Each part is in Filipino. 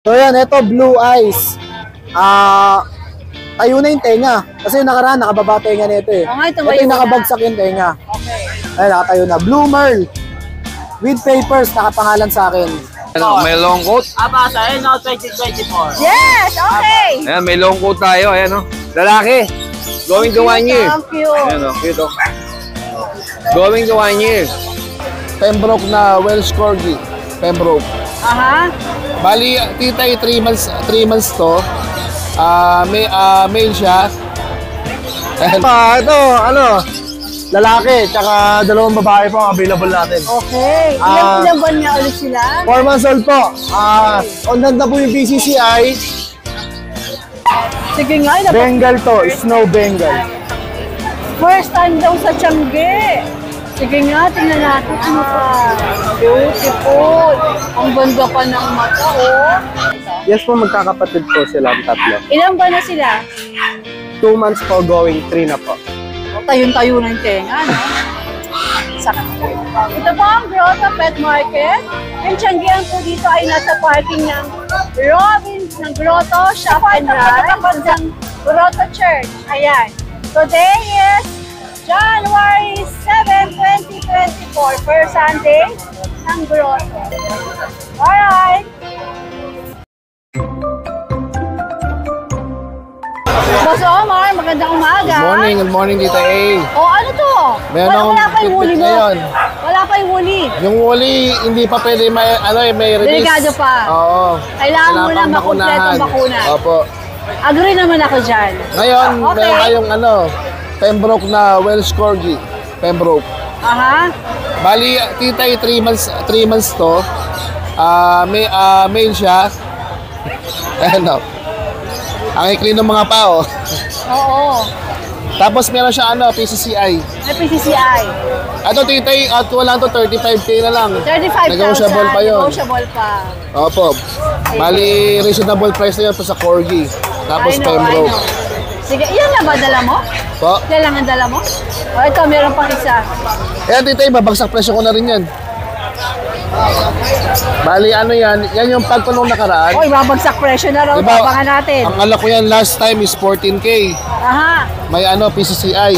So yan, ito blue eyes. Tayo na yung tenga. Kasi yung nakaraan, nakababa tenga nito eh. Ito yung nakabagsak yung tenga. Okay. Ay, nakatayo na. Blue Merl. With papers, nakapangalan sa akin. Ano, may long coat? Abasa, ayun o, 2024. Yes, okay. Ayan, may long coat tayo. Ayan o. Lalaki. Going to 1 year. Thank you. Ayan o, cute o. Going to 1 year. Pembroke na Welsh Corgi. Pembroke. Aha. Bali, titay 3 months to. Male siya. Ito, ano, lalaki, tsaka dalawang babae po ang available natin. Okay. Ilang buwan nga ulit sila? 4 months old po. On na po yung BCCI. Sige nga, Bengal to, snow Bengal. first time daw sa Tiangge. Sige nga, tingnan natin ano pa. Beautiful. Ang ganda pa ng mata, oh. Yes po, magkakapatid po sila ang tatlo. Ilang buwan na sila? 2 months po going, 3 na po. Tayong-tayo na yung tenga, no? Ito po ang Grotto Pet Market. Yung Tianggean po dito ay nasa parking ng Robins ng Grotto Shop and Ride ng Grotto Church. Ayan. Today is January 7, 2024, first Sunday ng Grotto. Alright! Boss Omar, magandang umaga. Good morning, Tita A. O ano to? Wala pa yung huli mo. Ngayon. Wala pa yung huli. Yung huli, hindi pa pwede may release. Delikado pa. Oo. Kailangan mo na makumpletong bakuna. Opo. Agree naman ako dyan. Ngayon, Okay. meron tayong Pembroke na Welsh Corgi. Pembroke. Aha. Bali, titay 3 months to. Male siya. Ayan o. Ang ikli ng mga pao. Oo. Tapos meron siya PCCI. May PCCI. Ito titay at wala to 35K na lang. 35,000. Negotiable pa yun. Negotiable pa. Opo. Bali, reasonable price na yun sa Corgi. Tapos I know. Pembroke. Sige, yan na ba dala mo? Po. Yan lang ang dala mo? O ito, meron pang isa. Ayan titay, babagsak presyo ko na rin yan. Bali, yan yung pagpunong nakaraan. Oy, babagsak presyo na raw. Diba, Abangan natin. Ang alak ko yan last time is 14K. Aha. May PCCI.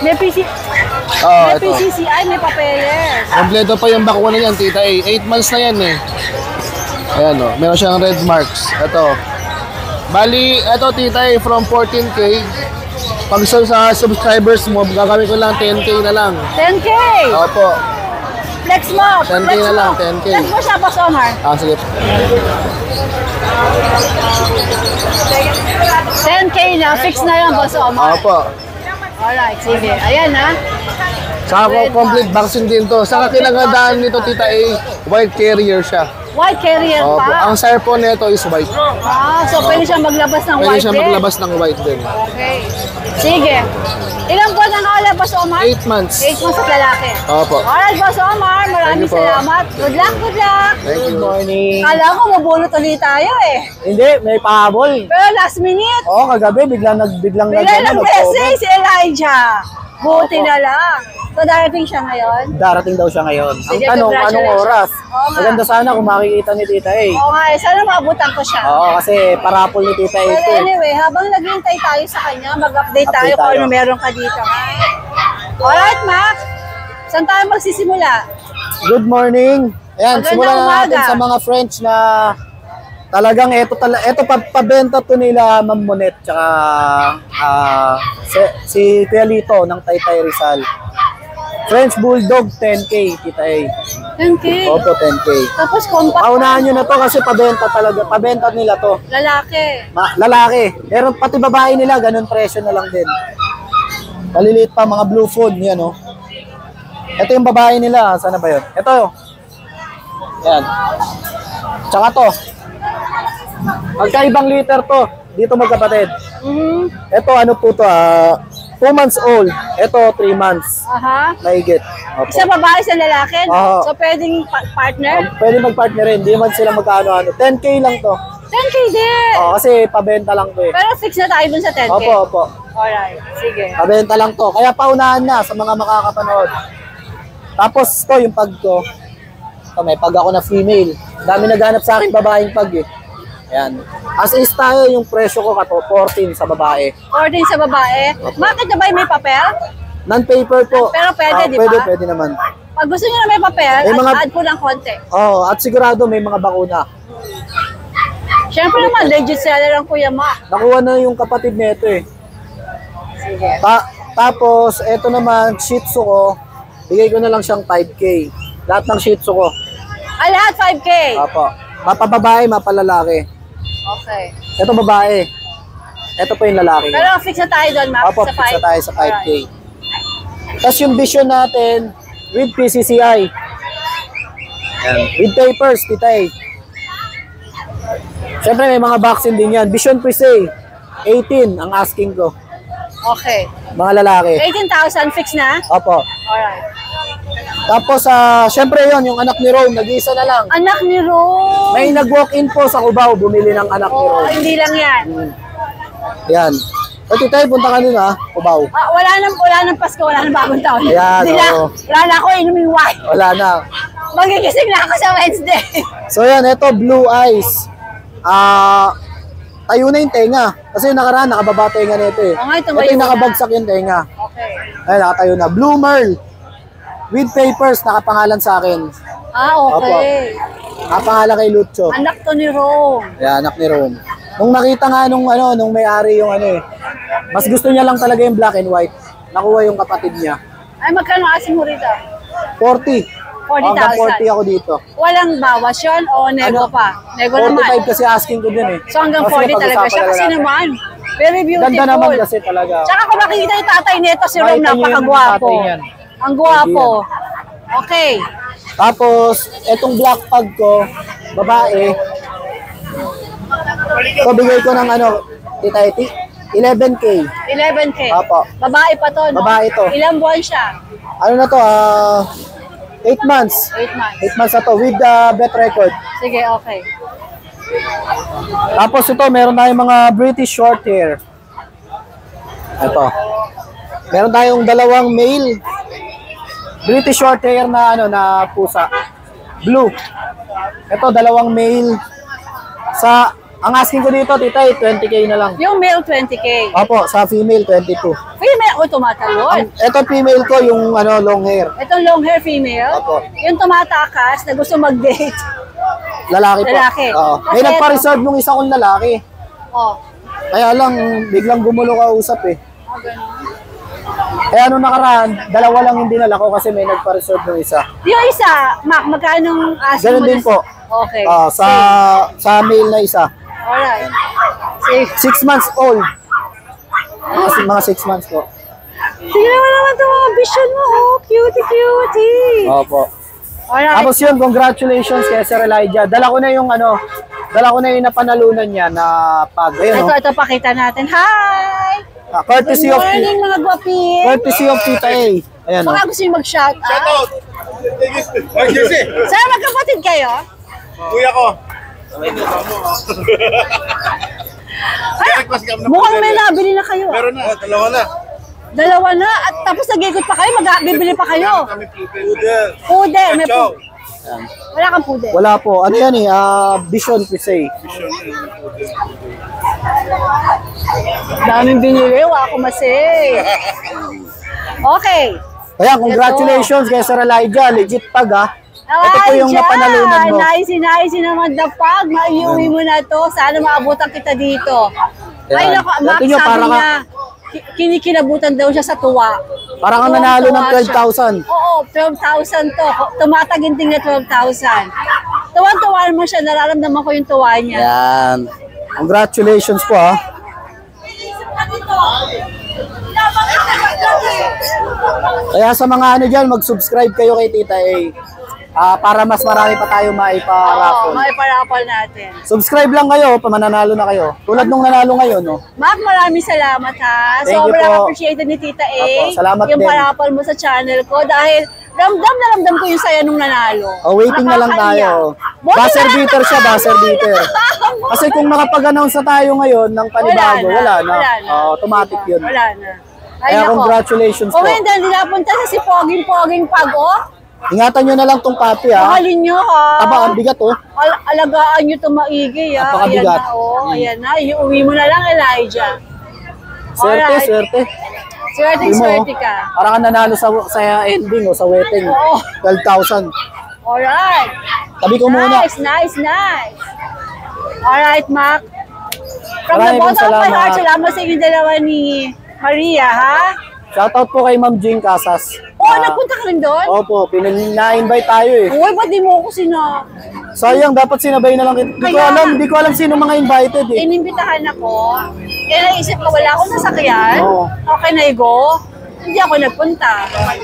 May May may PCCI, may papeles. Kompleto pa yung bakuna niyan, tita A. 8 months na yan eh. Ayan o, meron siyang red marks. Ito. Bali, ito tita A, from 14K. Pag sa subscribers mo, gagawin ko lang 10K na lang. 10K! Opo. Flex mo! 10K Flex na mo. lang, 10K. Flex mo siya, Boss Omar. Sige. 10K na, fix na yun, Boss Omar. Opo. Alright, sige. Ayan ha. Saka complete vaccine din to. Saka kinagandaan nito, tita A, white carrier siya. White carrier Opo. pa. Ang sire po nito is white. So pwede siya maglabas ng Pwede white siya din. maglabas ng white din. Okay. Sige. Ilang buwan na nakala, Boss Omar? 8 months. 8 months sa lalaki. Opo. Alright, Boss Omar. Maraming Thank you po. salamat. Good luck, good luck. Thank you. Good morning. Kala ko mabunot ulit tayo eh. Hindi, may pahabol. Pero last minute, Oo, kagabi biglang bigla nag-message si Elijah. Buti na lang. So darating siya ngayon. Darating daw siya ngayon. Ang Sige, tanong, anong congratulations. oras? Oo nga. Maganda sana kung makikita ni Tita A. Oo nga, sana maabutan ko siya. Oo, kasi parapol ni Tita A Well, ito. anyway, habang naghihintay tayo sa kanya, mag-update tayo Update kung tayo. ano meron ka dito. Alright, Max. Saan tayo magsisimula? Good morning. Ayan, Magandang simulan na natin umaga. sa mga French na talagang ito pabenta to nila Ma'am Monet tsaka si Kuya Lito ng Taytay Rizal. French Bulldog 10K, Tita A. 10K. Opo, 10K. Tapos compact. Paunahan nyo na to kasi pabenta talaga. Pabenta nila to. Lalaki. Lalaki. Pero pati babae nila, ganun presyo na lang din. Maliliit pa, mga blue food. Yan, oh. Ito yung babae nila. Sana ba yun? Ito. Yan. Tsaka to. Magkaibang liter to. Dito magkapatid. Ito, ano po to, 2 months old. Ito, 3 months. Aha. Mahigit. Opo. Isa babae, isa lalaki. Oo. So pwedeng partner. Pwede mag-partner rin. Hindi man sila magkaano-ano. 10K lang to. 10K din. Kasi pabenta lang to eh. Pero fix na tayo dun sa 10K. Opo, opo. Alright, sige. Pabenta lang to. Kaya paunahan na sa mga makakapanood. Tapos to, yung pag to. Ito, may pag ako na female. Dami naghanap sa akin babaeng pag eh. Ayan. As is tayo, yung presyo ko 14 sa babae. 14 sa babae. Bakit na ba may papel? Non-paper po. Pero pwede, di ba? Pwede naman. Pag gusto niyo na may papel, add po ng konti. Oh, at sigurado may mga bakuna. Siyempre naman, legit seller ang Kuya Mac. Nakuha na yung kapatid nito eh. Sige. Tapos, eto naman, Shih Tzu ko, bigay ko na lang siyang 5K. Lahat ng Shih Tzu ko. Lahat 5K? Apo. Mapababae, mapalalaki. Okay. Ito babae. Ito po yung lalaki. Pero fix na tayo doon, Mac, Apo, sa 5. fix na tayo sa 5K. Alright. Tapos yung Vision natin, with PCCI. Yan. With papers, titay. Siyempre may mga vaccine din yan. Vision Pre-Say, 18 ang asking ko. Okay. Mga lalaki. 18,000 fix na? Opo. Alright. Tapos, syempre yon yung anak ni Rome, nag-iisa na lang. Anak ni Rome. May nag-walk-in po sa Cubao, bumili ng anak ni Rome. Hindi lang yan. Yan. O titay, punta ka nun ha, Cubao. Wala nang Pasko, wala nang bagong taon. Ayan, Hindi na, oo. wala na ako inuming wine. Wala na. Magigising na ako sa Wednesday. So yan, ito, Blue Eyes. Tayo na yung tenga. Kasi yung nakaraan, nakababa tenga nito eh. Okay, Ito tumayo yung na. nakabagsak yung tenga. Okay. Ay, nakatayo na. Blue Merl. With papers, nakapangalan sa akin. Okay. Nakapangalan kay Lucho. Anak to ni Rome. Yan, anak ni Rome. Nung nakita nga nung may-ari yung mas gusto niya lang talaga yung black and white. Nakuha yung kapatid niya. Ay, magkano asin mo rito? 40. 40,000. Hanggang 40 ako dito. Walang bawas yun o nego pa? Nego 45 naman. kasi asking ko dun eh. So hanggang Kasi 40 talaga siya pag-usapan kasi natin. naman. Very beautiful. Ganda naman kasi talaga. Tsaka kung makikita yung tatay nito, si Rome, Makita niyo yung napakagwapo. tatay niyan. Ang gwapo. Okay. Tapos, etong black pug ko, babae. So, bigay ko ng tita, 11K. 11K. Apo. Babae pa to, no? Babae to. Ilang buwan siya? Ano na to, 8 months. 8 months. 8 months na to with the vet record. Sige, okay. Tapos ito, meron tayong mga British short hair. Ito. Meron tayong dalawang male British short hair na pusa. Blue. Ito, dalawang male. Ang asking ko dito, tita, 20K na lang. Yung male, 20K. Opo, sa female, 22. Female, tumatalon. Ito, female ko, yung long hair. Itong long hair female, Opo. yung tumatakas na gusto mag-date. Lalaki po. Lalaki. Oo. May Kasi nagpa-reserve nung isa kong lalaki. Oh. Kaya lang, biglang gumulo ka usap eh. Kaya nung nakaraan, dalawa lang yung dinala ko kasi may nagpa-reserve nung isa. Yung isa, Mac, magkano asking Ganun mo? din po. Okay. Sa male na isa. Alright. Safe. 6 months old. Mga 6 months po. Tingnan mo naman ito mga vision mo. Oh, cutie. Opo. Alright. Tapos yun, congratulations kay Sir Elijah. Dala ko na yung napanalunan niya na pag. Ayun, Ito, pakita natin. Hi! courtesy Good of morning, mga guwapin. courtesy of Tita A. Ayan, Baka gusto nyo mag-shout out. Sir, magkapatid kayo? Kuya ko. Mukhang may nabili na kayo. Meron na. Dalawa na. Dalawa na. At tapos nag-ikot pa kayo, bibili pa kayo. Kami pudel. Pude, may Chow. Wala kang pude. Wala po. Ano yan Vision Pre-Say. Daming binili, wala ako masay. Okay. Ayan, congratulations kay Sir Elijah. Legit pag Ito po yung napanalunan mo. Nice naman dapag. Maiuwi mo na to. Sana maabutan kita dito. Ay, Yan. naku, Max, Ito nyo, sabi para niya, kinikinabutan daw siya sa tuwa. Parang ang nanalo ng 12,000. Oo, 12,000 to. Tumataginting na 12,000. Tuwan-tuwa mo siya. Nararamdaman ko yung tuwa niya. Yan. Congratulations po Kaya sa mga dyan, mag-subscribe kayo kay Tita A. Para mas marami pa tayo maipa-raffle. Maiparapal natin. Subscribe lang kayo, mananalo na kayo. Tulad nung nanalo ngayon, Mac, maraming salamat ha. Thank you Sobrang po. appreciated ni Tita A. Opo, salamat yung din. parapal mo sa channel ko dahil ramdam ko yung saya nung nanalo. Waiting na lang tayo. Buzzer beater siya, buzzer beater. Kasi kung nakapag-announce na tayo ngayon ng panibago, wala na. Automatic yun. Wala na. Ay, Kaya nako. congratulations po. Then, napunta sa si Poging Pag, oh. Ingatan nyo na lang tong puppy, ha? Mahalin nyo, ha? Taba, ang bigat, oh. Alagaan nyo ito maigi, ha? Ayan Napakabigat. na, oh. Ayan na. Iuwi mo na lang, Elijah. Swerte, Alright. swerte. Swerte, Tingnan mo, swerte ka. Parang ka nanalo sa ending, sa wedding. Oo. 12,000. Alright. Tabi ko muna. Nice. Alright, Mac. From the Maraming bottom of my salamat. heart, salamat sa inyong dalawa ni Maria, ha? Shoutout po kay Ma'am Jing Casas. Oo, nagpunta ka rin doon? Opo, na-invite tayo eh. Uy, ba't di mo ako Sayang, dapat sinabay na lang kita. Di ko alam sino mga invited eh. inimbitahan ako. Kaya naisip ko, wala akong nasakyan. Oo. Okay na go. Hindi ako nagpunta.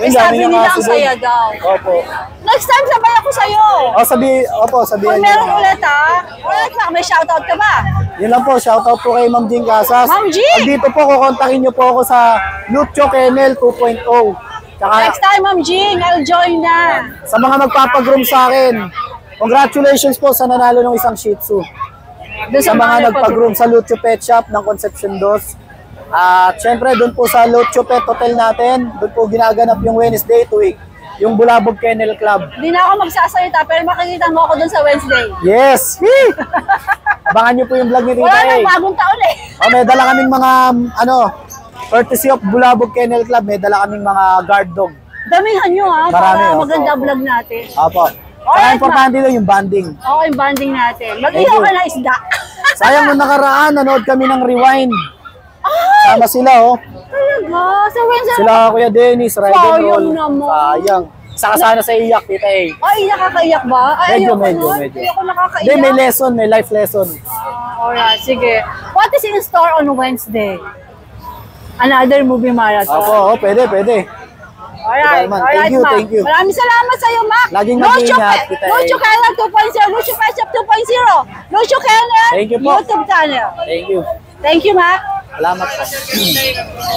Ay, Sabi dami niya nila nga ang susunod. saya daw. Opo. Next time, sabay ako sa'yo. Sabihan Kung niyo meron lang. ulit, ha? Alright, Mac, may shoutout ka ba? Yun lang po, shoutout po kay Ma'am Jing Casas. Ma'am Jing! At dito po, kukontakin niyo po ako sa Lucho Kennel 2.0. Tsaka Next time, Ma'am Jing, I'll join na. sa mga magpapagroom sa akin, congratulations po sa nanalo ng isang Shih Tzu. Doon Sa mga nagpa-groom sa Lucho Pet Shop ng Concepcion 2. At syempre, doon po sa Lucho Pet Hotel natin, doon po ginaganap yung Wednesday to week, yung Bulabog Kennel Club. Hindi na ako magsasalita, pero makikita mo ako doon sa Wednesday. Yes! Abangan niyo po yung vlog ni Rita Wala A. nang bagong taon eh. May dala kaming mga, courtesy of Bulabog Kennel Club, may dala kaming mga guard dog. Damihan nyo, ha? Marami, Para opo, maganda opo. vlog natin. Apo. Alright, Kaya importante doon yung banding. Oo, yung banding natin. Thank Mag-ihaw you. ka na isda. Sayang nung nakaraan, nanood kami ng Rewind. Sama sila, oh. Talaga? Sa Wednesday? Sila Kuya Dennis, Ride and Sayang Roll. naman. Sayang. Saka sana sa iyak, Tita A. Ay, nakakaiyak ba? Ay, Medyo, ayoko medyo, nun. medyo. Hindi ako nakakaiyak. Hindi, may lesson, may life lesson. Alright, sige. What is in store on Wednesday? Another movie marathon. Opo, pwede. Alright, Diba, man? alright, Thank you, Mac. thank you. Maraming salamat sa iyo, Mac. Laging Lucho mag-ingat, Ke- Tita A. Lucho Kennel 2.0, Lucho Pet Shop 2.0, Lucho Kennel Thank you po. YouTube channel. Thank you. Thank you, Mac. Salamat po.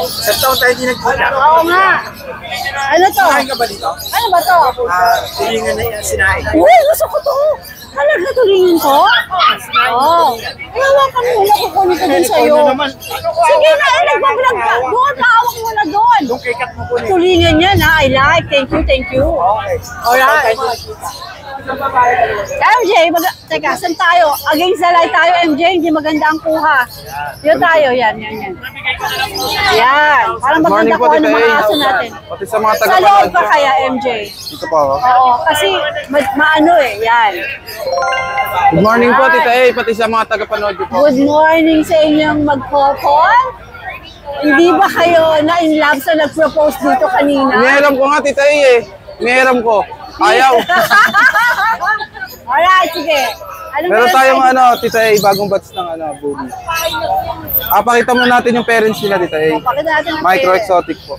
Sa taon tayo hindi nagpunta. Oo nga. Ano to? Kain ka ba dito? Ano ba to? Tulingan na yan, sinain. Uy, gusto ko to. Talaga tulingin ko? Oo. Ay, hawakan mo na, kukunin ko din sa'yo. Sige na, nagbablog ka. Doon, hawak mo na doon. Yung kikat mo kunin. Tulingan yan, ha? I like. Thank you. Alright. MJ, teka, saan tayo? Against the light tayo, MJ. Hindi maganda ang kuha. Yun tayo, yan. Yan. Parang maganda kuha ng mga aso natin. Pati sa mga Sa loob tagapanood ka nyo. kaya, MJ? Dito po ako. Oo, kasi maano eh, yan. Good morning po, Tita A. Pati sa mga tagapanood nyo po. Good morning sa inyong magpopon. Hindi ba kayo na-in love sa nag-propose dito kanina? Inihiram ko nga, Tita A eh. Inihiram ko. Ayaw. Alright, sige. Ano Meron tayong Tita A, bagong batch ng bully. Pakita mo natin yung parents nila, Tita A. Pakita natin ang Micro parents. exotic po.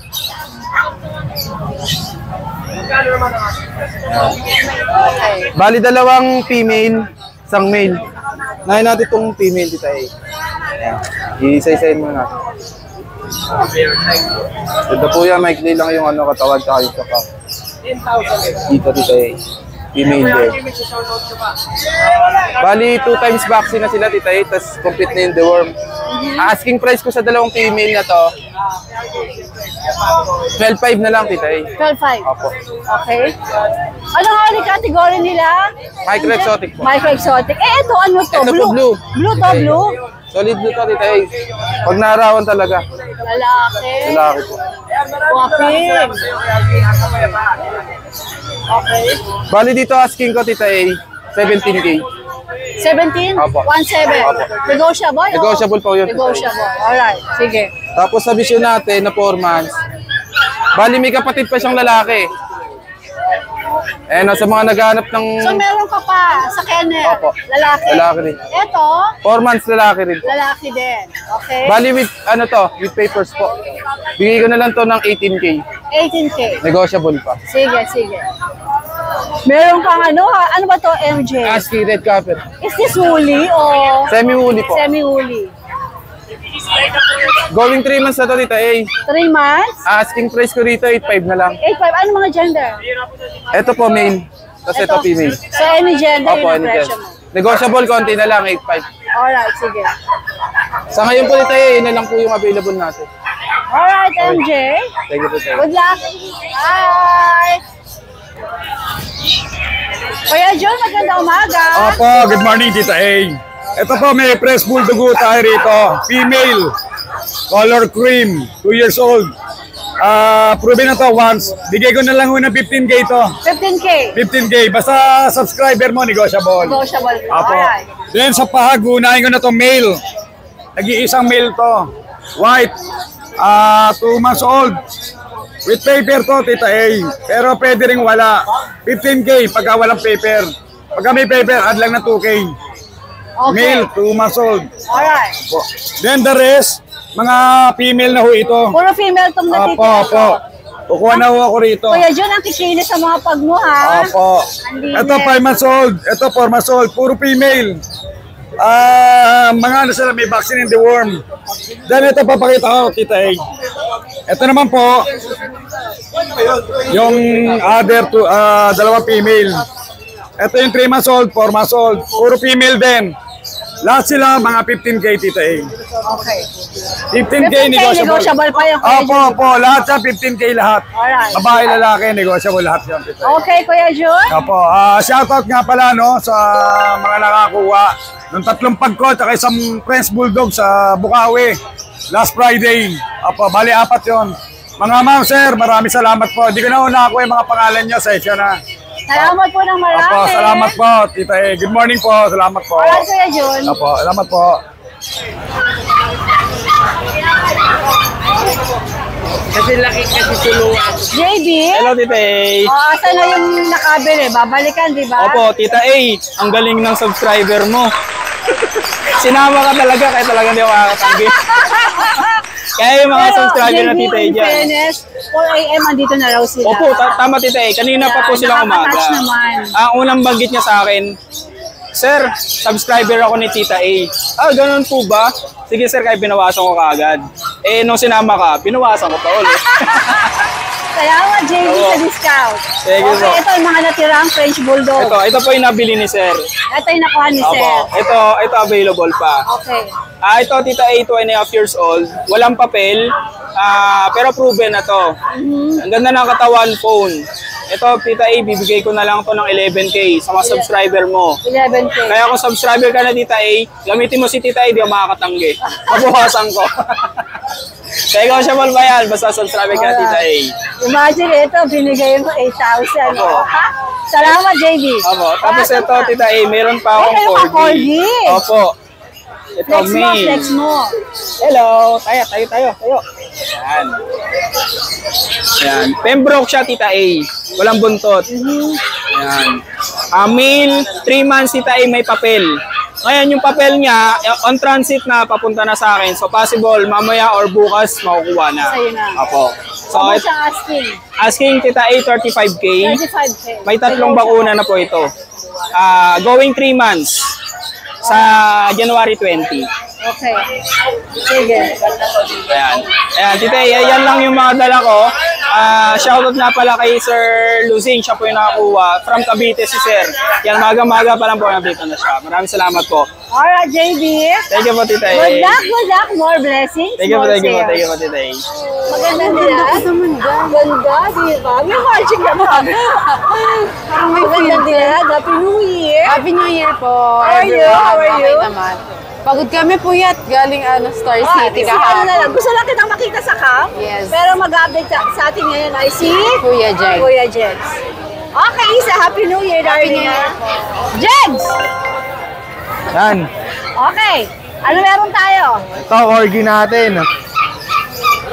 Bali dalawang female, isang male. Ngayon natin itong female, Tita A. Ayan. I-isa-isayin muna natin. Ito po yan, maikli lang yung katawan tsaka yung saka. Dito, Tita A. Female there. Bali, 2 times vaccine na sila, Tita A. Tapos complete na yung deworm. Asking price ko sa dalawang female na to, 12.5 na lang, Tita A. 12.5. Opo. Okay. Ano nga ulit category nila? Micro exotic po. Micro exotic. Ito ano to? Ito po, blue. Blue to, blue? Solid blue to, Tita A. Pag naarawan talaga. Lalaki. Lalaki po. Waping. Okay. Bali dito asking ko, Tita A, 17K. 17? Opo. 1.7. Opo. Negotiable? o? Negotiable po yun. Negotiable. Alright. Sige. Tapos sa vision natin na 4 months, bali may kapatid pa siyang lalaki. Sa mga naghahanap ng So meron ka pa sa kennel? Opo. Lalaki? lalaki rin. Ito? 4 months lalaki rin. Lalaki din. Okay. Bali with with papers po. Bigay ko na lang to ng 18K. 18K. Negotiable pa. Sige. Meron kang ano ba to, MJ? Asking red carpet. Is this woolly o Semi-woolly po. semi-woolly? Going 3 months na to, Tita A. 3 months? Asking price ko rito, 8.5 na lang. 8.5. Ano mga gender? Ito po male. Tapos ito female. So any gender Opo, yung any presyo chance. mo? Negotiable konti na lang, 8.5. Alright, sige. Sa ngayon po Tita A, yun na lang po yung available natin. Alright, MJ. Thank you po, Tita A. Good luck. Bye! Kuya John, magandang umaga. Opo, good morning, Tita A. Ito po, may press bulldog tayo rito. Female, color cream, 2 years old. Proven na to once. Bigay ko na lang ng 15K to. 15K. 15K. Basta subscriber mo, negotiable. Negotiable po. Opo. Alright. Then sa pahag, unahin ko na to male. Nag-iisang male to. White. 2 months old. With paper to, Tita A. Pero pwede rin wala. 15K pagka walang paper. Pagka may paper, add lang na 2K. Okay. Male, 2 months old. Alright. Then the rest, mga female na ho ito. Puro female tong Opo, natitira. opo. Kukuha na ho ako rito. Kuya John, ang kikinis sa mga pag mo, ha? Opo. Ang Ito linis. 5 months old. Ito 4 months old. Puro female. Mga ano sila, may vaccine in the worm. Then ito papakita ko, Tita A. Ito naman po, yung other two, dalawang female. Ito yung 3 months old, 4 months old. Puro female din. Lahat sila mga 15K, Tita A. Okay. 15K 15K negotiable. negotiable pa yung Kuya Opo, John. opo. Lahat yan, 15K lahat. Alright. Babae, lalaki, negotiable lahat yan, Tita A. Okay, Kuya John. Opo, shoutout nga pala no sa mga nakakuha ng 3 pagko at isang French Bulldog sa Bukawi last Friday. Opo, bali 4 yon. Mga ma'am, sir, maraming salamat po. Hindi ko na nakakuha yung mga pangalan nyo sa isyo na. Salamat po ng marami. Opo, salamat po, Tita A. Good morning po, salamat po. Alright, Kuya John. Opo, salamat po. JB. Hello, Tita A. Asan na yung nakabili? Babalikan, di ba? Opo, Tita A, ang galing ng subscriber mo. Sinama ka talaga, kaya talagang di ako makakatanggi. Kaya yung mga subscriber na Tita A in dyan. fairness, 4 a.m. andito na raw sila. Opo, tama Tita A. Kanina pa po silang umaga. Nakaka-touch naman. Ang unang banggit niya sa akin, Sir, subscriber ako ni Tita A. Ganun po ba? Sige sir, kaya binawasan ko kaagad. Eh, nung sinama ka, binawasan ko pa ulit. Salamat, JB, sa discount. Thank you Okay, po. ito yung mga natirang French Bulldog. Ito po yung nabili ni Sir. Ito yung nakuha ni Opo, Sir. ito available pa. Okay. Ito, Tita A, 2.5 years old. Walang papel, pero proven na to. Ang ganda ng katawan, phone. Ito, Tita A, bibigay ko na lang to ng 11K sa mga subscriber mo. 11K. Kaya kung subscriber ka na, Tita A, gamitin mo si Tita A, di ako makakatanggi. Mabuhasan ko. Negotiable ba yan? Basta subscriber ka na, Tita A. Imagine ito, binigay mo 8,000. Opo. Salamat, JB. Opo. Tapos ito, Tita A, meron pa akong Meron kang 4D. corgi. Opo. Ito, Flex mo, May. flex mo. Hello. Tayo. Yan. Yan. Pembroke siya, Tita A. Walang buntot. Yan. Male, 3 months, Tita A, may papel. Ngayon, yung papel niya, on transit na, papunta na sa akin. So, possible, mamaya or bukas, makukuha na. Sa'yo na. Opo. So, Ano siyang asking? asking Tita A, 35K. 35K. May 3 bakuna na po ito. Going 3 months sa January 20. Okay. Sige. Ayan, Tita, yan lang yung mga dala ko. Shoutout nga pala kay Sir Luzing, siya po yung nakakuha. From Cavite si Sir. Yan, maga-maga pa lang po, nandito na siya. Maraming salamat po. Alright, JB. Thank you po, Tita. Good luck. More blessings. Thank you po, more thank you po, sales. thank you po, Tita. Maganda nila. Ganda, di ba? May matching naman. Maganda nila. Happy New Year. Happy New Year po. How are you? everyone. How are you? Okay naman. Pagod kami puyat. Galing Star City Si ano na lang. kahapon. Gusto lang kitang makita sa camp. Yes. Pero mag-update sa atin ngayon ay si Kuya Jay. Kuya Jegs. Okay, Isa. Happy New Year, darling. Jegs! Yan. Okay. Ano meron tayo? Ito, corgi natin.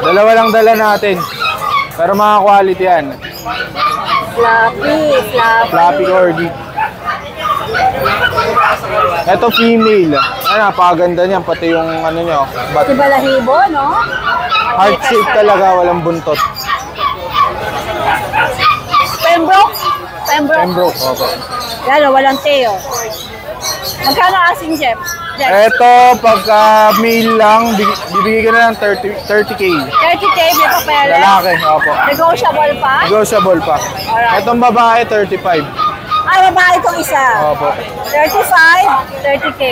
Dalawa lang dala natin. Pero mga quality yan. Fluffy. Fluffy corgi. Ito female. Ayan, napakaganda niyan. Pati yung ano nyo. Pati balahibo, no? Heart shape talaga, walang buntot. Pembroke? Pembroke. Opo. Yan, walang tail. Magkano asing, Jeff? Ito, pagka male lang, bibigay ko na lang 30K. 30K, may papeles. Lalaki, opo. Negotiable pa? Negotiable pa. Alright. Itong babae, 35. Babae itong isa. Opo. 35, 30K.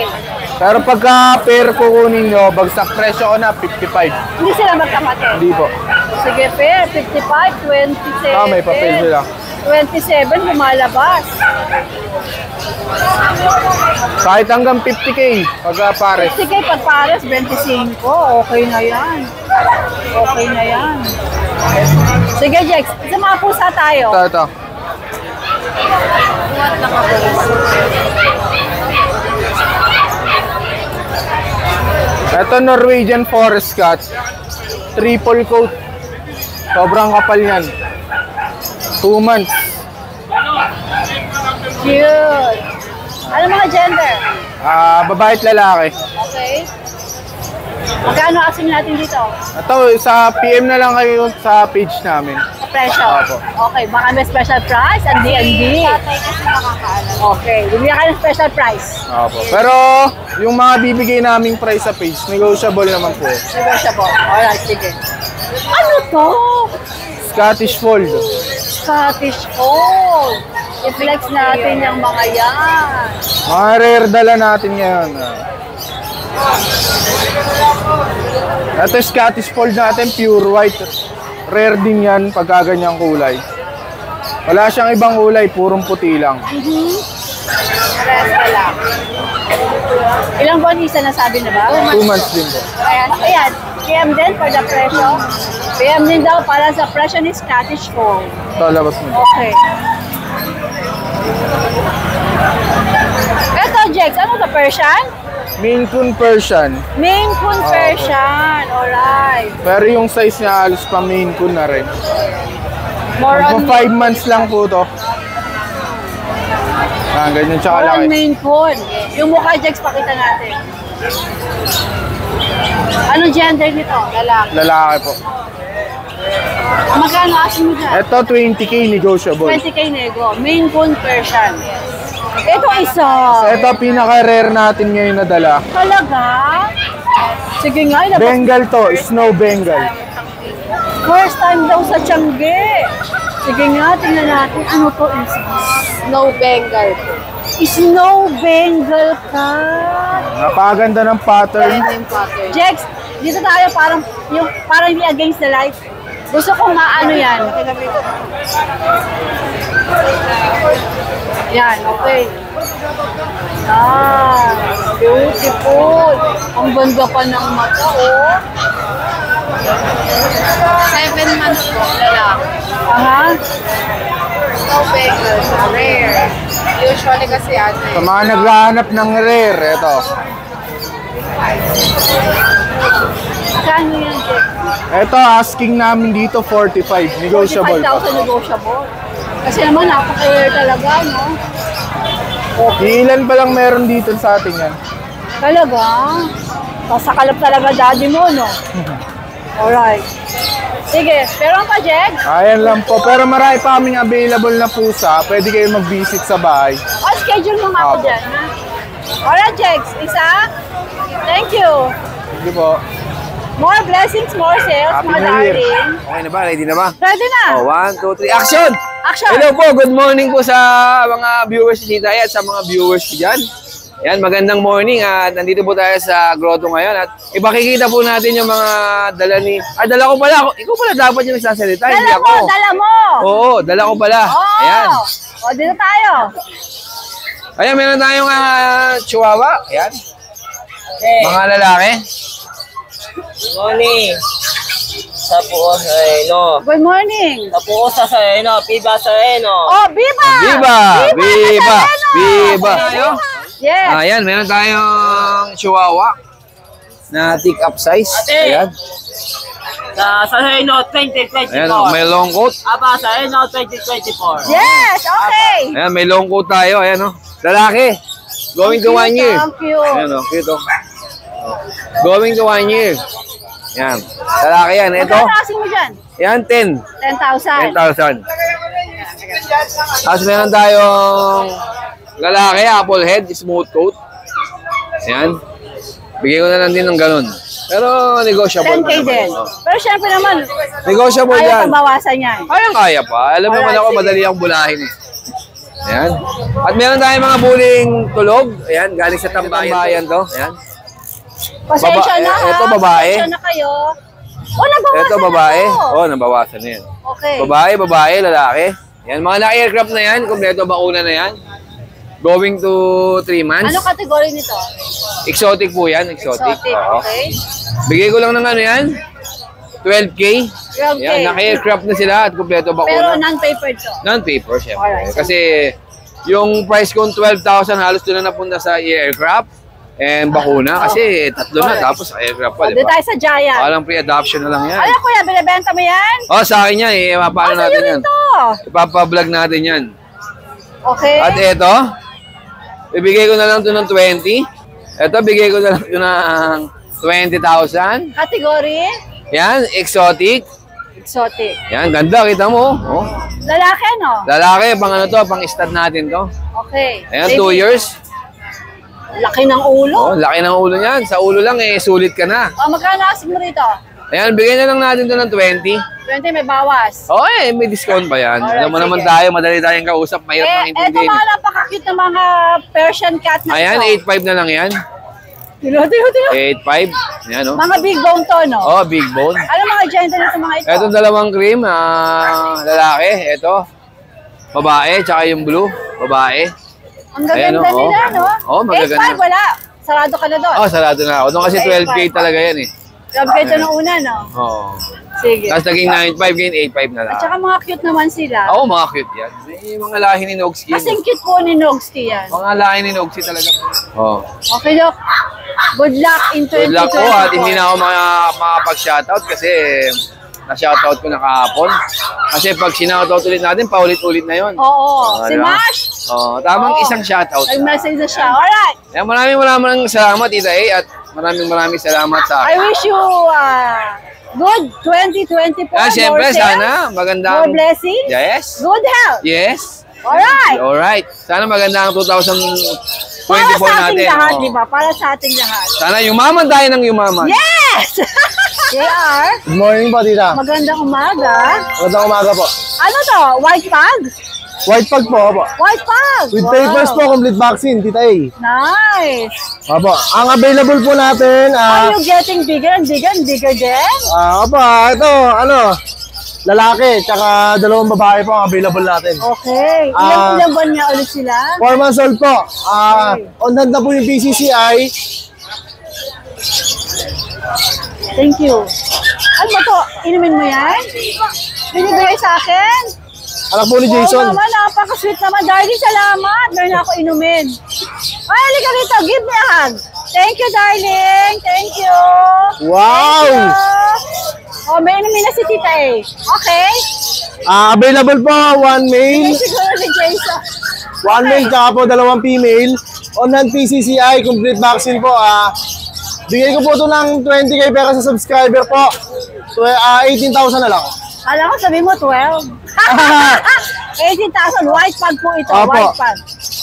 Pero pagka pair kukunin nyo, bagsak presyo ko na 55. Hindi sila magkapatid. Hindi po. Sige, pair. 55, 27. May papel sila. 27 lumalabas. Kahit hanggang 50K pagka pares. 50K pag pares, 25. Okay na yan. Okay na yan. Sige, Jex. Sa mga pusa tayo. Ito. Ito Norwegian Forest Cat. Triple coat. Sobrang kapal yan. 2 months. Cute. Ano mga gender? Babae at lalaki. Okay. Magkano asking natin dito? Ito, sa PM na lang kayo sa page namin. Sa presyo? Opo. Okay, baka may special price and D&D. Tatay kasi makakaalam. Okay, bibigyan ka ng special price. Opo. Pero yung mga bibigay naming price sa page, negotiable naman po. Negotiable. Alright, sige. Ano to? Scottish Fold. Scottish Fold. I-flex natin yung mga yan. Mga rare dala natin ngayon. Ito Scottish Fold natin, pure white. Rare din yan pagka ganyang kulay. Wala siyang ibang kulay, purong puti lang. Rest lang. Ilang buwan isa nasabi na ba? 2 months din po. Ayan. PM din for the presyo. PM din daw para sa presyo ni Scottish Fold. Ito, labas mo. Okay. Ito, Jex. Ano to, Persian? Maine Coon Persian. Maine Coon Persian. Alright. Pero yung size niya halos pa Maine Coon na rin. More on, 5 months lang po to. Ganyan tsaka more on laki. Maine Coon. Yung mukha, Jex, pakita natin. Anong gender nito? Lalaki. Lalaki po. Magkano asin mo dyan? Ito 20K negotiable. 20K negro. Maine Coon Persian. Ito isa. Ito pinaka-rare natin ngayon na dala. Talaga? Sige nga, ilabas. Bengal to, Snow Bengal. First time daw sa Tiangge. Sige nga, tingnan natin. Ano to isa? Snow Bengal. Snow Bengal cat. Napakaganda ng pattern. Yung pattern. Jex, dito tayo parang hindi against the light. Gusto kong maano yan. Yan, okay. Ah, beautiful. Ang ganda pa ng mata, oh. 7 months po, lalaki. Aha. Snow Bengal, rare. Usually kasi ano Sa mga naghahanap ng rare, ito. Kano yan, Jex? Ito, asking namin dito 45, negotiable. 45,000 negotiable. Kasi naman, napaka-rare talaga, no? Ilan pa lang meron dito sa atin yan. Talaga? Sasakalap talaga daddy mo, no? Alright. Sige, pero pa, Jex? Ayan lang po. Pero marami pa kaming available na pusa. Pwede kayo mag-visit sa bahay. O, schedule mo nga ako Apo. dyan, ha? Alright, Jex. Isa? Thank you. Sige po. More blessings, more sales, Happy mga New Year. darling. Okay na ba? Ready na ba? Ready na? Oh, 1, 2, 3, action! Action! Hello po, good morning po sa mga viewers ni Tita at sa mga viewers ko dyan. Ayan, magandang morning at nandito po tayo sa grotto ngayon at ipakikita po natin yung mga dala ni... dala ko pala. Ikaw pala dapat yung nagsasalita, hindi Dala ako. mo, dala mo! Oo, dala ko pala. Oh. Ayan. O, dito tayo. Ayan, meron tayong chihuahua. Ayan. Mga lalaki. Morning. Sa po sa eno. Good morning. Sa po sa eno. Piba sa eno. Oh, Viva! Viva! Viva! Viva! Yes. Ayan, meron tayong chihuahua na thick up size. Ate! Ayan. Sa eno 2024. Ayan, may long coat. Aba sa eno 2024. Yes, okay. Ayan, may long coat tayo. Ayan, oh. Lalaki. Going to 1 year. Thank you. Ayan, oh. Cute, oh. Going to 1 year. Ayan. Lalaki yan. Ito. Magkano asking mo dyan? Ayan, 10. 10,000. 10,000. Tapos meron tayong lalaki, apple head, smooth coat. Ayan. Bigay ko na lang din ng ganun. Pero negotiable 10K naman. din. Oh. Pero syempre naman, Negotiable ayaw yan. pabawasan yan. Kaya pa. Alam naman Alright, ako, sige. madali akong bulahin. Ayan. At meron tayong mga buling tulog. Ayan, galing sa tambayan to. Ayan. Pasensya na ha. Ito, babae. Pasensya na kayo. Oh, nabawasan Ito, babae. na to. Oh, nabawasan na yan. Okay. Babae, lalaki. Yan, mga naka-aircraft na yan. Kompleto bakuna na yan. Going to 3 months. Ano category nito? Exotic po yan. Exotic. Oo. Okay. Bigay ko lang ng ano yan. 12K. 12K. Yan, naka-aircraft na sila at kompleto Pero bakuna. non-papered to. Non-paper, syempre. Alright. Kasi yung price kong 12,000 halos doon na napunta sa aircraft and bakuna. Kasi tatlo na tapos aircraft pa, di Doon ba? tayo sa Giant. Walang pre-adoption na lang yan. Ano kuya, binibenta mo yan? Oh, sa akin yan eh. Paano Ano natin yun yan? ito? Ipapablog natin yan. Okay. At eto, ibigay ko na lang ito ng 20. Eto, bigay ko na lang ito ng 20,000. Category? Yan, exotic. Exotic. Yan, ganda. Kita mo. Oh. Lalaki, no? Lalaki, pang ano to, pang stud natin to. Okay. Ayan, Baby. 2 years. Laki ng ulo. Oh, laki ng ulo niyan. Sa ulo lang eh, sulit ka na. Oh, magkano asig mo rito? Ayan, bigyan na lang natin ito ng 20. 20 may bawas. Oh, eh, may discount pa yan. Alright, Alam mo naman sige. tayo, madali tayong kausap, mahirap nang Eto intindihin. mga napaka-cute ng mga Persian cat na Ayan, ito. 8.5 na lang yan. Tilo. 8.5. Ayan, oh. Mga big bone to, no? Oh, big bone. Ano mga gender nito mga ito? Etong dalawang cream, lalaki, eto. Babae, tsaka yung blue, babae. Ang gaganda Ayan, oh. nila, no? Oh, magaganda. 8.5 wala. Sarado ka na doon. Oh, sarado na ako. Doon kasi 12K talaga yan eh. Grabe kayo ito nung una, no? Oo. Sige. Tapos naging 9.5, ngayon 8.5 na lang. At saka mga cute naman sila. Oo, mga cute yan. May mga lahi ni Nogsky. Kasing cute po ni Nogsky yan. Mga lahi ni Nogsky talaga. Oo. Okay, Doc. Good luck in 2024. Good luck po at hindi na ako makapag-shoutout kasi na-shoutout ko na kahapon. Kasi pag sinoutout ulit natin, paulit-ulit na yon. Oo. Si diba? Mash. Oo, tamang Oo. isang shoutout. Nag-message na siya. Alright. Kaya maraming salamat, Tita A, at maraming salamat sa I akin. wish you good 2024. Siyempre, more sales, sana magandang... more blessings. Yes. Good health. Yes. Alright. Alright. Sana maganda ang 2024 Para sa ating natin. lahat, Oo. di ba? Para sa ating lahat. Sana yumaman tayo ng yumaman. Yes! JR, Good morning po, tita. magandang umaga. Magandang umaga po. Ano to? White pug? White pug po, opo. White pug! With Wow. papers po, complete vaccine, tita A. Nice! Opo. Ang available po natin, Are you getting bigger and bigger and bigger din? opo, ito, lalaki, tsaka dalawang babae po ang available natin. Okay. Ilang buwan nga ulit sila? 4 months old po. On hand na po yung PCCI. Thank you. Ano ba to? Inumin mo yan? Binibigay sa akin? Anak po ni Jason. Oo naman, napaka-sweet naman. Darling, salamat. Meron na ako inumin. Ay, halika rito. Give me a hug. Thank you, darling. Thank you. Wow! Thank you. Oh, may inumin na si Tita A. Okay? Available po, 1 male, Hindi siguro si Jason. 1 male, tsaka po 2 female. On hand PCCI, complete vaccine po. Bigay ko po ito ng 20k pera sa subscriber po. 18,000 na lang. Alam ko, sabi mo 12. 18,000. White pug po ito. Opo. White pug.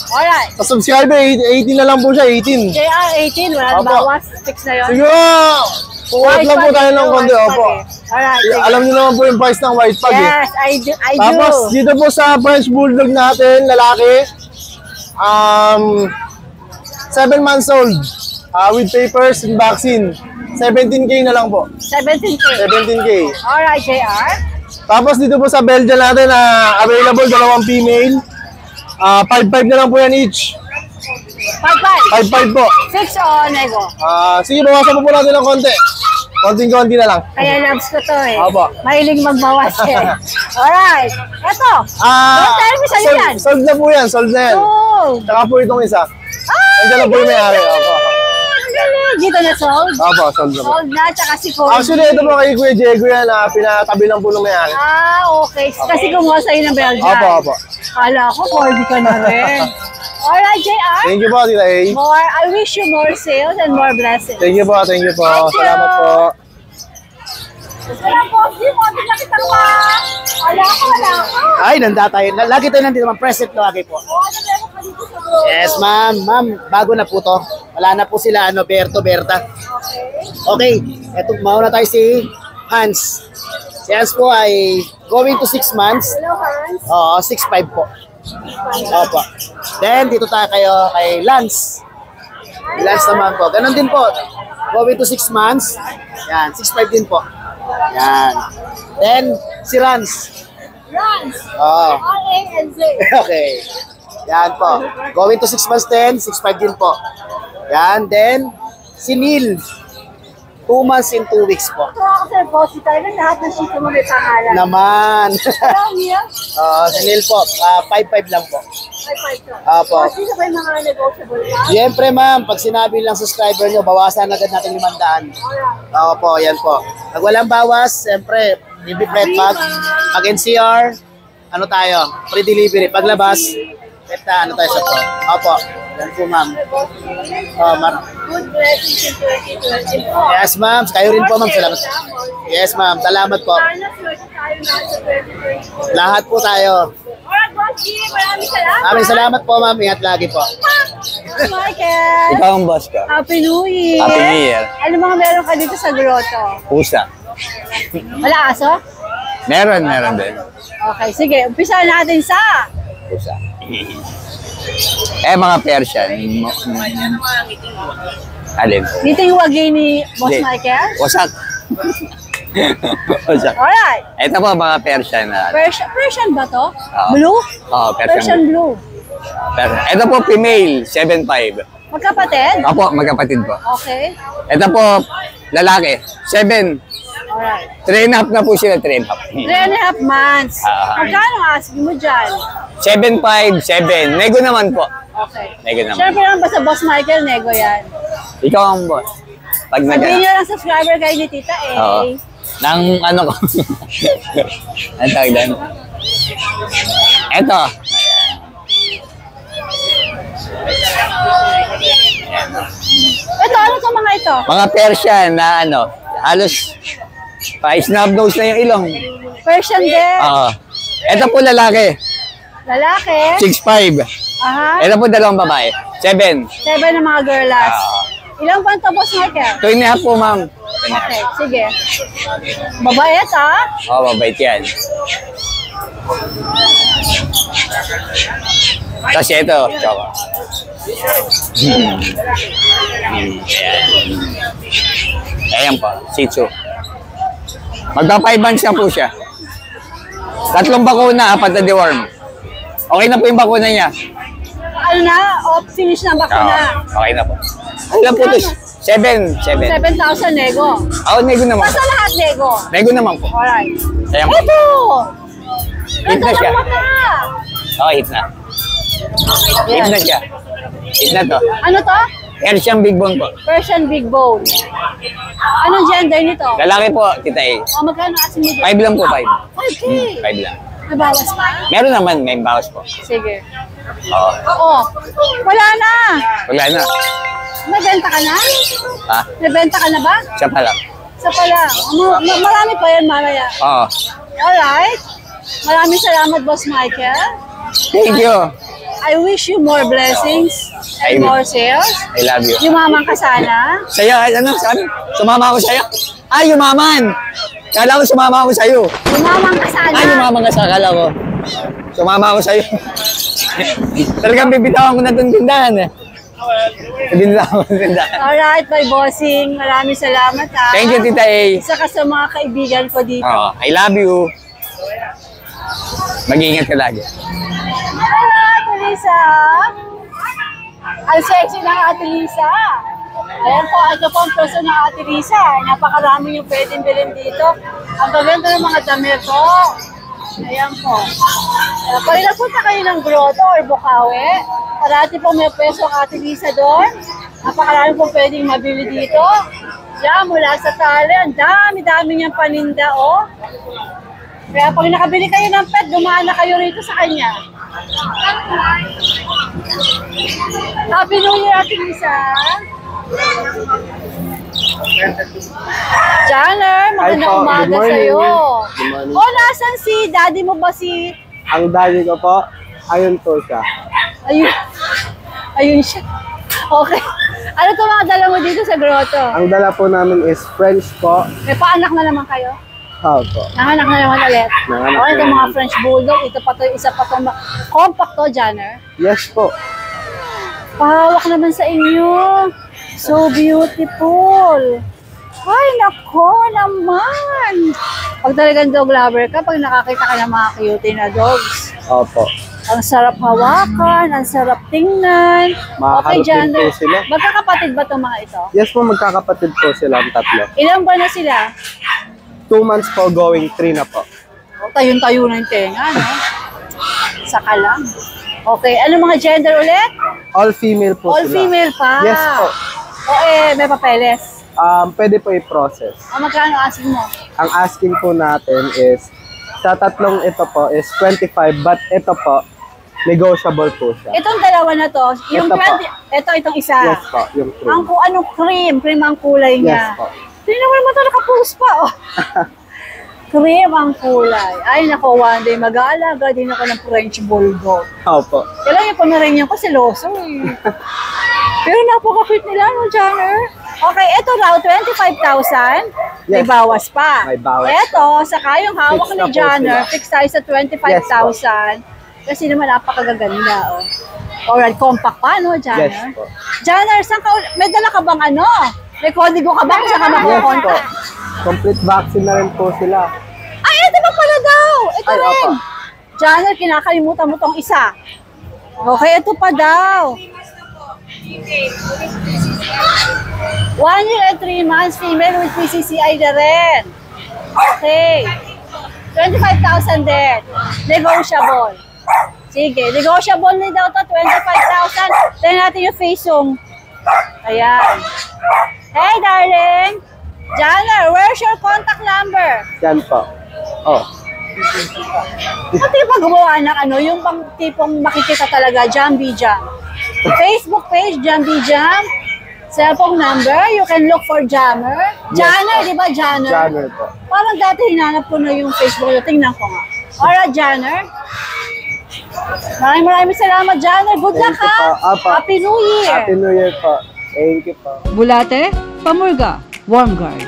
Alright. Sa subscriber, 18 na lang po siya, 18. JR 18. Wala na Opo. bawas. Fix na yun. Siguro, puwet lang po tayo ng konti, white opo. pug eh. Alright. sige. Alam niyo naman po yung price ng white pug eh. Yes, I do. Tapos, dito po sa French Bulldog natin, lalaki, 7 months old, with papers and vaccine. 17k na lang po. 17K. 17k. Alright, JR. Tapos dito po sa Belgian natin, available 2 female. 5-5 na lang po yan each. 5-5. 5-5 po. 6 o nego. Sige, bawasan po natin ng konti. Konting-konti na lang. Kaya loves ko to eh. Opo. Mahilig magbawas eh. Alright. Eto. Don't tell me sa'yo yan. Sold na po yan, sold na yan. Oh. Tsaka po itong isa. Ay, Andiyan lang po yung may-ari. galing, Opo. ang galing. Dito na sold. Opo, sold na po. Sold na, tsaka si Cody. Actually, ito po kay Kuya Diego yan, pinatabi lang po ng may-ari. Okay. Kasi kumuha sa'yo ng Belgian. Opo, opo. Kala ko, Corby ka na rin. Alright, JR. Thank you po, Tita A. I wish you more sales and more blessings. Thank you po, thank you po. Thank you. Salamat po. Wala po, di mo, di nakita ka. Wala ko. Ay, nanda tayo. Lagi tayo nandito, ma'am. Present lagi po. Ano meron ka dito sa bro? Yes, ma'am. Ma'am, bago na po to. Wala na po sila, Berta. Okay, eto, mauna tayo si Hans. Si Hans po ay going to 6 months. Hello, Hans. Oo, 6'5 po. Opo. Then, dito tayo kay Lance. Lance naman po. Ganon din po. Going to 6 months. Yan, 6'5 din po. Yan. Then, si Rans. Rans. Oo. R-A-N-Z. Okay. Yan po. Going to 6 months din, 6'5 din po. Yan, then, si Neil. 2 months and 2 weeks po. Ito ako sa bossy tayo. Lahat ng shih tzu mo may pangalan. Naman. Alam niya? Si Neil po, 5'5 lang po. 5-5 to. Opo. Sino ba yung mga negotiable pa? Siyempre ma'am, pag sinabi lang subscriber nyo, bawasan agad natin 500. Oo po, yan po. Pag walang bawas, siyempre, libre flat bag. Pag NCR, ano tayo? Free delivery. Paglabas, ano tayo sa to? Opo, yan po ma'am. Good blessings in 2024. Yes ma'am, kayo rin po ma'am. Salamat. Yes ma'am, salamat po. Sana swerte tayo nasa 2024. Lahat po tayo. Alright, Boss G, maraming salamat. Maraming salamat po ma'am, ingat lagi po. Boss Michael. Ikaw ang boss ko. Happy New Year. Happy New Year. Ano mga meron ka dito sa grotto? Pusa. Wala aso? Meron din. Okay, sige. Umpisa natin sa... Pusa. Mga Persian. Alin? Dito yung wagi ni Boss Hindi. Michael. Wasak. Wasak. Alright. Ito po mga Persian na. Persian ba to? Oo. Blue? Oo, Persian Persian. blue. Ito po female, 7'5". Magkapatid? Opo, magkapatid po. Okay. Ito po, lalaki, 7. Alright. 3.5 na po sila, 3.5. 3.5 months. Magkano asking mo dyan? 7'5", 7. Nego naman po. Okay. Nego naman. Siyempre naman ba sa Boss Michael, nego yan. Ikaw ang boss. Pag Sabihin nyo lang subscriber kayo ni Tita A. Oo. Nang ano ko. Ang tawag doon. Ito. Ito, ano to mga ito? Mga Persian na ano, halos pa-snub nose na yung ilong. Persian din. Oo. Ito po lalaki, Lalaki. 6'5". Aha. Ito po dalawang babae, 7. 7 ng mga girlas. Ilang buwan to, Boss Michael? 2.5 po, ma'am. Okay, sige. Babaet, ha? Oo, mabait yan. Tapos ito, choco. Ayan po, Shih Tzu. Magpa 5 months na po siya. 3 bakuna, 4 na deworm. Okay na po yung bakuna niya. Ano na? O, finish na bakuna. Okay na po. Ano lang po ito? 7. 7,000 nego. Nego naman. Basta lahat nego. Nego naman po. Alright. Ayan po. Ito! Hit na siya. Ito lang mata. Hit na. Hit na siya. Hit na to. Ano to? Persian big bone po. Persian big bone. Anong gender nito? Lalaki po, Tita A. O, magkano asin mo 5 lang po, 5. 5K. 5 lang. May bawas pa? Meron naman, may bawas po. Sige. Oo. Oo. Wala na. Wala na. Nabenta ka na? Ha? Nabenta ka na ba? Siya pa lang. Sa pala. Marami pa yan mamaya. Oo. Alright. Maraming salamat, Boss Michael. Thank you. I wish you more blessings and more sales. I love you. Yumaman ka sana. Sa'yo, ano, sabi? Sumama ako sa'yo. Ay, yumaman! Kala ko sumama ako sa'yo. Yumaman ka sana. Ay, yumaman ka sa kala ko. Sumama ako sa'yo. Talagang bibitawan ko na itong tindahan eh. Bibitawan ko itong tindahan. Alright, bye bossing. Maraming salamat ha. Thank you, Tita A. Isa ka sa mga kaibigan ko dito. Oo, I love you. Mag-iingat ka lagi. Hello, Ate Lisa. Ang sexy ng Ate Lisa. Ayan po, ito po ang person ng Ate Lisa. Napakarami yung pwedeng bilhin dito. Ang gaganda ng mga damit ko. Ayan po. Pag napunta kayo ng Grotto or Bukawi, parati po may peso ang Ate Lisa doon. Napakarami po pwedeng mabili dito. Diyan, mula sa tali, ang dami-dami niyang paninda, oh. Kaya pag nakabili kayo ng pet, dumaan na kayo rito sa kanya. Happy New Year, Ate Lisa. Janer, magandang umaga sa'yo. O, nasan si daddy mo ba si... Ang daddy ko po, ayun po siya. Ayun. Ayun siya. Okay. Ano ito mga dala mo dito sa grotto? Ang dala po namin is French po. May paanak na naman kayo? Opo. Nanganak na naman ulit. Nanganak Okay, na itong mga naman. French Bulldog. Ito pa to, isa pa to. Compact to, Janer. Yes po. Pahawak naman sa inyo. So beautiful. Ay, nako naman. Pag talagang dog lover ka, pag nakakita ka ng mga cute na dogs, Opo. ang sarap hawakan, ang sarap tingnan. Okay, Maharap din Jander. po sila. Magkakapatid ba itong mga ito? Yes po, magkakapatid po sila ang tatlo. Ilang buwan na sila? 2 months po going, 3 na po. O, tayong-tayo na yung tenga, no? Saka lang. Okay, ano mga gender ulit? All female po All sila. female pa. Yes po. O may papeles. Pwede po i-process. O magkano asking mo? Ang asking po natin is, sa tatlong ito po is 25, but ito po, negotiable po siya. Itong dalawa na to, yung Ito po. itong isa. Yes po, yung Ang cream. anong cream ang kulay niya. Yes po. Tingnan mo naman ito, nakapost pa. Oh. Cream ang kulay. Ay, nako, one day mag-aalaga din ako ng French Bulldog. Opo. Kailan yung Pomeranian ko, siloso eh. Pero napaka-cute nila, no, Janner? Okay, ito raw, 25,000. May Yes. bawas pa. May bawas Ito, saka yung hawak Fix ni na po Janner, sila. fix tayo sa 25,000. Kasi naman napakaganda, oh. Alright, compact pa, no, Janner? Yes po. Janner, saan ka, may dala ka bang ano? May kodigo ka bang saan ka Yes po. makukontak? Complete vaccine na rin po sila. Ay, ito ba pala daw? Ito Ay, rin. opo. Janner, kinakalimutan mo tong isa. Okay, ito pa daw. 1 year and 3 months, female with PCCI na rin. Okay. 25,000 din. Negotiable. Sige, negotiable na daw to, 25,000. Tingnan natin yung face yung. Ayan. Hey, darling. Janner, where's your contact number? Yan po. Oh. Ito yung paggawa ng ano, yung pang tipong makikita talaga, Jambi Jam. Facebook page, Jambi Jam. Cellphone number, you can look for Jammer. Yes, Janner, po. di ba Janner? Janner po. Parang dati hinanap ko na yung Facebook ko. Tingnan ko nga. Alright, Janner. Maraming salamat, Janner. Good luck, Thank you ha? po. Apo. Happy New Year. Happy New Year po. Thank you po. Bulate, Pamurga, Warm Guard.